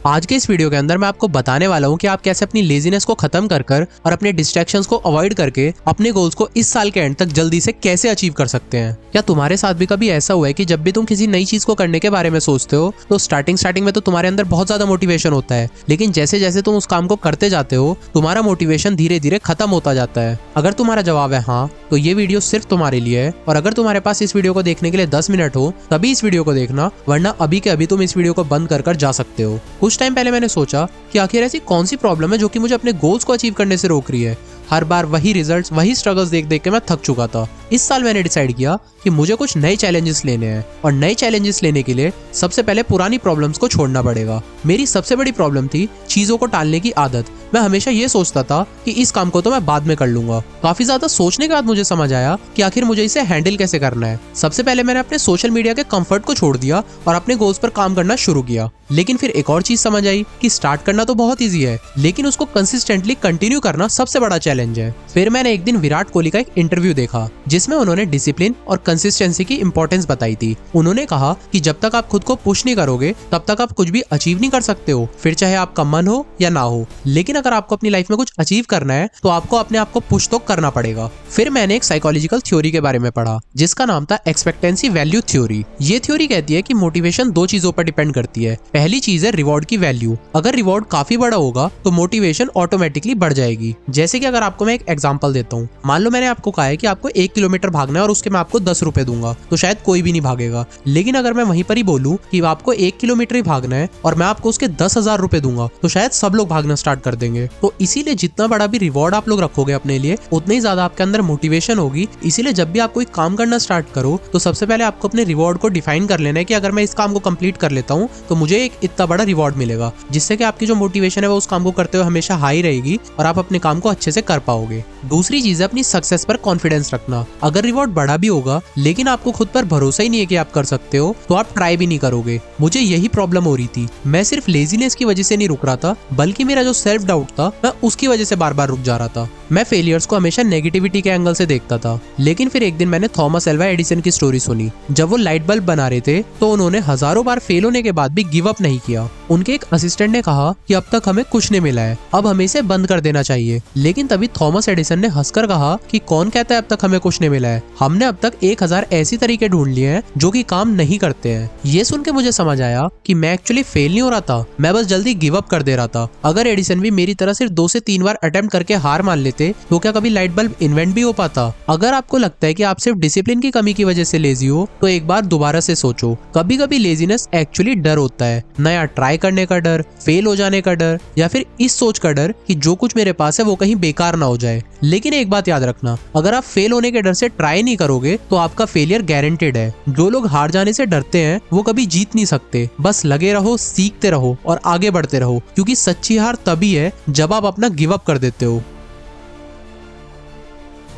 आज के इस वीडियो के अंदर मैं आपको बताने वाला हूँ कि आप कैसे अपनी लेजीनेस को खत्म कर और अपने डिस्ट्रैक्शंस को अवॉइड करके अपने गोल्स को इस साल के एंड तक जल्दी से कैसे अचीव कर सकते हैं। क्या तुम्हारे साथ भी कभी ऐसा हुआ है कि जब भी तुम किसी नई चीज को करने के बारे में सोचते हो तो स्टार्टिंग में तो तुम्हारे अंदर बहुत ज्यादा मोटिवेशन होता है, लेकिन जैसे जैसे तुम उस काम को करते जाते हो तुम्हारा मोटिवेशन धीरे धीरे खत्म होता जाता है? अगर तुम्हारा जवाब है हाँ, तो ये वीडियो सिर्फ तुम्हारे लिए है। और अगर तुम्हारे पास इस वीडियो को देखने के लिए 10 मिनट हो तभी इस वीडियो को देखना, वरना अभी के अभी तुम इस वीडियो को बंद कर जा सकते हो। कुछ टाइम पहले मैंने सोचा कि आखिर ऐसी कौन सी प्रॉब्लम है जो कि मुझे अपने गोल्स को अचीव करने से रोक रही है। हर बार वही रिजल्ट्स, वही स्ट्रगल्स देख देख के मैं थक चुका था। इस साल मैंने डिसाइड किया कि मुझे कुछ नए चैलेंजेस लेने हैं, और नए चैलेंजेस लेने के लिए सबसे पहले पुरानी प्रॉब्लम्स को छोड़ना पड़ेगा। मेरी सबसे बड़ी प्रॉब्लम थी चीजों को टालने की आदत। मैं हमेशा ये सोचता था कि इस काम को तो मैं बाद में कर लूंगा। काफी ज्यादा सोचने के बाद मुझे समझ आया कि आखिर मुझे इसे हैंडल कैसे करना है। सबसे पहले मैंने अपने सोशल मीडिया के कंफर्ट को छोड़ दिया और अपने गोल्स पर काम करना शुरू किया। लेकिन फिर एक और चीज समझ आई कि स्टार्ट करना तो बहुत ईजी है, लेकिन उसको कंसिस्टेंटली कंटिन्यू करना सबसे बड़ा चैलेंज है। फिर मैंने एक दिन विराट कोहली का एक इंटरव्यू देखा जिसमें उन्होंने डिसिप्लिन और कंसिस्टेंसी की इंपॉर्टेंस बताई थी। उन्होंने कहा कि जब तक आप खुद को पुश नहीं करोगे तब तक आप कुछ भी अचीव नहीं कर सकते हो, फिर चाहे आपका मन हो या ना हो। लेकिन अगर आपको अपनी लाइफ में कुछ अचीव करना है तो आपको अपने आप को पुश तो करना पड़ेगा। फिर मैंने एक साइकोलॉजिकल थ्योरी के बारे में पढ़ा जिसका नाम था एक्सपेक्टेंसी वैल्यू थ्योरी। ये थ्योरी कहती है कि मोटिवेशन दो चीजों पर डिपेंड करती है। पहली चीज है रिवॉर्ड की वैल्यू। अगर रिवॉर्ड काफी बड़ा होगा तो मोटिवेशन ऑटोमेटिकली बढ़ जाएगी। जैसे कि अगर आपको मैं एक एग्जांपल देता हूँ, मान लो मैंने आपको कहा है कि आपको 1 किलोमीटर भागना है और उसके मैं आपको 10 रुपए दूंगा, तो शायद कोई भी नहीं भागेगा। लेकिन अगर मैं वहीं पर ही बोलूं कि आपको 1 किलोमीटर ही भागना है और मैं आपको उसके 10,000 रुपए दूंगा, तो शायद सब लोग भागना स्टार्ट कर देंगे। तो इसीलिए जितना बड़ा भी रिवॉर्ड आप लोग रखोगे अपने लिए, उतना ही ज्यादा आपके अंदर मोटिवेशन होगी। इसीलिए जब भी आप कोई काम करना स्टार्ट करो तो सबसे पहले आपको अपने रिवॉर्ड को डिफाइन कर लेना है कि अगर मैं इस काम को कंप्लीट कर लेता हूँ तो मुझे एक इतना बड़ा रिवॉर्ड मिलेगा, जिससे कि आपकी जो मोटिवेशन है वो उस काम को करते हुए हमेशा हाई रहेगी और आप अपने काम को अच्छे से कर पाओगे। दूसरी चीज है अपनी सक्सेस पर कॉन्फिडेंस रखना। अगर रिवॉर्ड बड़ा भी होगा लेकिन आपको खुद पर भरोसा ही नहीं है कि आप कर सकते हो तो आप ट्राई भी नहीं करोगे। मुझे यही प्रॉब्लम हो रही थी। मैं सिर्फ लेजीनेस की वजह से नहीं रुक रहा था, बल्कि मेरा जो सेल्फ डाउट था मैं उसकी वजह से बार बार रुक जा रहा था। मैं फेलियर्स को हमेशा नेगेटिविटी के एंगल से देखता था। लेकिन फिर एक दिन मैंने थॉमस अल्वा एडिसन की स्टोरी सुनी। जब वो लाइट बल्ब बना रहे थे तो उन्होंने हजारों बार फेल होने के बाद भी गिव अप नहीं किया। उनके एक असिस्टेंट ने कहा कि अब तक हमें कुछ नहीं मिला है, अब हमें इसे बंद कर देना चाहिए। लेकिन तभी थॉमस एडिसन ने हंसकर कहा कि कौन कहता है अब तक हमें कुछ नहीं मिला है, हमने अब तक 1000 ऐसी तरीके ढूंढ लिए हैं जो कि काम नहीं करते हैं। ये सुन के मुझे समझ आया कि मैं एक्चुअली फेल नहीं हो रहा था, मैं बस जल्दी गिव अप कर दे रहा था। अगर एडिसन भी मेरी तरह सिर्फ 2 से 3 बार अटेम्प्ट करके हार मान लेते तो क्या कभी लाइट बल्ब इन्वेंट भी हो पाता? अगर आपको लगता है कि आप सिर्फ डिसिप्लिन की कमी की वजह से लेजी हो तो एक बार दोबारा से सोचो। कभी कभी लेजीनेस एक्चुअली डर होता है, नया ट्राई करने का डर, फेल हो जाने का डर, या फिर इस सोच का डर कि जो कुछ मेरे पास है वो कहीं बेकार ना हो जाए। लेकिन एक बात याद रखना, अगर आप फेल होने के डर से ट्राई नहीं करोगे तो आपका फेलियर गारंटेड है। जो लोग हार जाने से डरते हैं वो कभी जीत नहीं सकते। बस लगे रहो, सीखते रहो और आगे बढ़ते रहो, क्योंकि सच्ची हार तभी है जब आप अपना गिव अप कर देते हो।